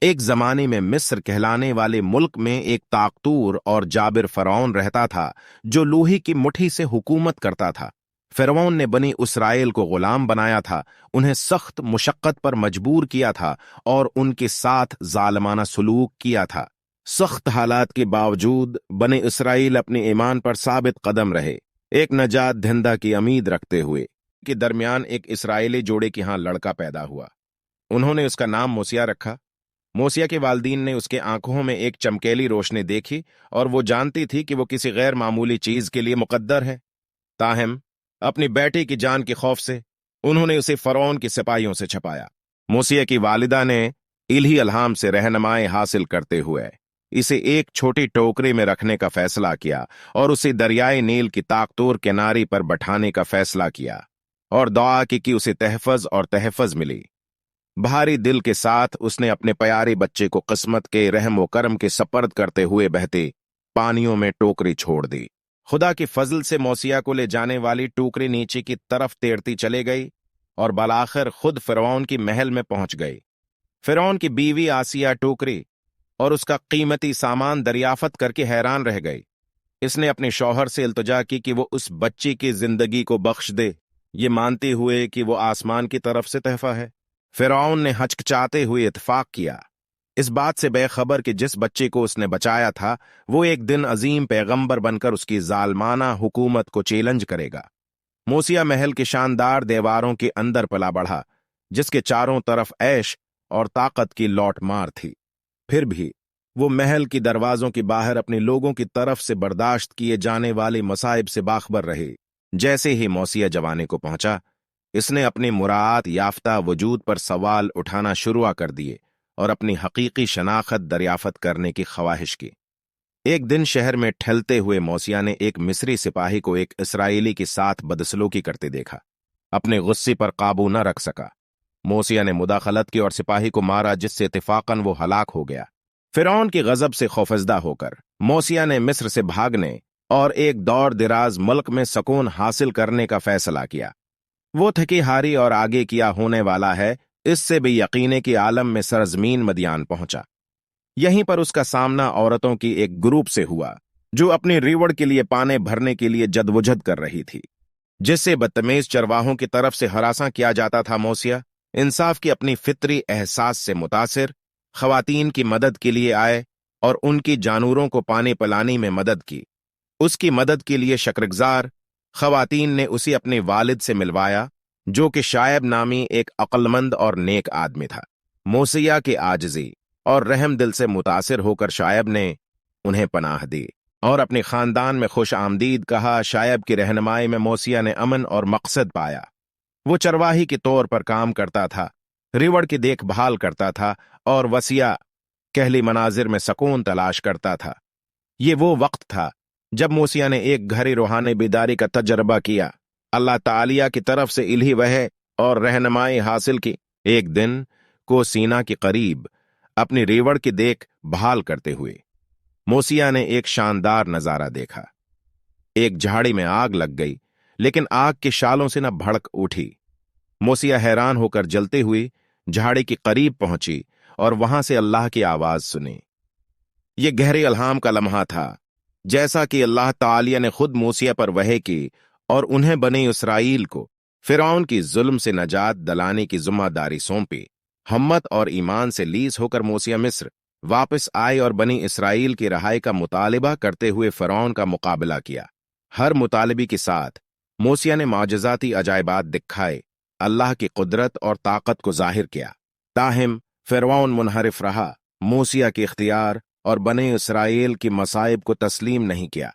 ایک زمانے میں مصر کہلانے والے ملک میں ایک طاقتور اور جابر فرعون رہتا تھا جو لوہے کی مٹھی سے حکومت کرتا تھا۔ فرعون نے بنی اسرائیل کو غلام بنایا تھا، انہیں سخت مشقت پر مجبور کیا تھا اور ان کے ساتھ ظالمانہ سلوک کیا تھا۔ سخت حالات کے باوجود بنی اسرائیل اپنے ایمان پر ثابت قدم رہے، ایک نجات دہندہ کی امید رکھتے ہوئے۔ کے درمیان ایک اسرائیلی جوڑے کے ہاں لڑکا پیدا ہوا، انہوں نے اس کا نام موسیٰ رکھا۔ موسیٰ کے والدین نے اس کے آنکھوں میں ایک چمکیلی روشنی دیکھی اور وہ جانتی تھی کہ وہ کسی غیر معمولی چیز کے لیے مقدر ہے۔ تاہم اپنی بیٹی کی جان کے خوف سے انہوں نے اسے فرعون کے سپاہیوں سے چھپایا۔ موسیٰ کی والدہ نے الہی الہام سے رہنمائی حاصل کرتے ہوئے اسے ایک چھوٹی ٹوکری میں رکھنے کا فیصلہ کیا اور اسے دریائے نیل کی طاقتور کناری پر بٹھانے کا فیصلہ کیا اور دعا کی کہ اسے تحفظ اور تحفظ ملی۔ بھاری دل کے ساتھ اس نے اپنے پیارے بچے کو قسمت کے رحم و کرم کے سپرد کرتے ہوئے بہتے پانیوں میں ٹوکری چھوڑ دی۔ خدا کے فضل سے موسیٰ کو لے جانے والی ٹوکری نیچے کی طرف تیرتی چلے گئی اور بالآخر خود فرعون کی محل میں پہنچ گئی۔ فرعون کی بیوی آسیہ ٹوکری اور اس کا قیمتی سامان دریافت کر کے حیران رہ گئی۔ اس نے اپنے شوہر سے التجا کی کہ وہ اس بچی کی زندگی کو بخش دے، یہ مانتے ہوئے کہ وہ آسمان کی طرف سے تحفہ ہے۔ فرعون نے ہچکچاتے ہوئے اتفاق کیا، اس بات سے بے خبر کہ جس بچے کو اس نے بچایا تھا وہ ایک دن عظیم پیغمبر بن کر اس کی ظالمانہ حکومت کو چیلنج کرے گا۔ موسیٰ محل کے شاندار دیواروں کے اندر پلا بڑھا، جس کے چاروں طرف عیش اور طاقت کی لوٹ مار تھی۔ پھر بھی وہ محل کی دروازوں کے باہر اپنے لوگوں کی طرف سے برداشت کیے جانے والے مصائب سے باخبر رہے۔ جیسے ہی موسیٰ جوانے کو پہنچا، اس نے اپنی مراعات یافتہ وجود پر سوال اٹھانا شروع کر دیے اور اپنی حقیقی شناخت دریافت کرنے کی خواہش کی۔ ایک دن شہر میں ٹھلتے ہوئے موسیٰ نے ایک مصری سپاہی کو ایک اسرائیلی کے ساتھ بدسلوکی کرتے دیکھا۔ اپنے غصے پر قابو نہ رکھ سکا، موسیٰ نے مداخلت کی اور سپاہی کو مارا، جس سے اتفاقاً وہ ہلاک ہو گیا۔ فرعون کی غضب سے خوفزدہ ہو کر موسیٰ نے مصر سے بھاگنے اور ایک دور دراز ملک میں سکون حاصل کرنے کا فیصلہ کیا۔ وہ تھکی ہاری اور آگے کیا ہونے والا ہے اس سے بھی یقینے کی عالم میں سرزمین مدیان پہنچا۔ یہیں پر اس کا سامنا عورتوں کی ایک گروپ سے ہوا جو اپنی ریوڑ کے لیے پانے بھرنے کے لیے جدوجہد کر رہی تھی، جس سے بدتمیز چرواہوں کی طرف سے ہراساں کیا جاتا تھا۔ موسیٰ انصاف کی اپنی فطری احساس سے متاثر خواتین کی مدد کے لیے آئے اور ان کی جانوروں کو پانی پلانے میں مدد کی۔ اس کی مدد کے لیے شکرگزار خواتین نے اسے اپنے والد سے ملوایا، جو کہ شعیب نامی ایک عقلمند اور نیک آدمی تھا۔ موسیٰ کے عاجزی اور رحم دل سے متاثر ہو کر شعیب نے انہیں پناہ دی اور اپنے خاندان میں خوش آمدید کہا۔ شعیب کی رہنمائی میں موسیٰ نے امن اور مقصد پایا۔ وہ چرواہی کے طور پر کام کرتا تھا، ریوڑ کی دیکھ بھال کرتا تھا اور وسیع کہلی مناظر میں سکون تلاش کرتا تھا۔ یہ وہ وقت تھا جب موسیٰ نے ایک گہری روحانی بیداری کا تجربہ کیا، اللہ تعالیٰ کی طرف سے الہی وحی اور رہنمائی حاصل کی۔ ایک دن کو سینا کے قریب اپنی ریوڑ کی دیکھ بھال کرتے ہوئے موسیٰ نے ایک شاندار نظارہ دیکھا۔ ایک جھاڑی میں آگ لگ گئی، لیکن آگ کے شالوں سے نہ بھڑک اٹھی۔ موسیٰ حیران ہو کر جلتے ہوئی جھاڑی کے قریب پہنچی اور وہاں سے اللہ کی آواز سنی۔ یہ گہرے الہام کا لمحہ تھا، جیسا کہ اللہ تعالیٰ نے خود موسیٰ پر وحی کی اور انہیں بنی اسرائیل کو فرعون کی ظلم سے نجات دلانے کی ذمہ داری سونپی۔ ہمت اور ایمان سے لیس ہو کر موسیٰ مصر واپس آئے اور بنی اسرائیل کی رہائی کا مطالبہ کرتے ہوئے فرعون کا مقابلہ کیا۔ ہر مطالبے کے ساتھ موسیٰ نے معجزاتی عجائبات دکھائے، اللہ کی قدرت اور طاقت کو ظاہر کیا۔ تاہم فرعون منحرف رہا، موسیٰ کے اختیار اور بنی اسرائیل کی مصائب کو تسلیم نہیں کیا۔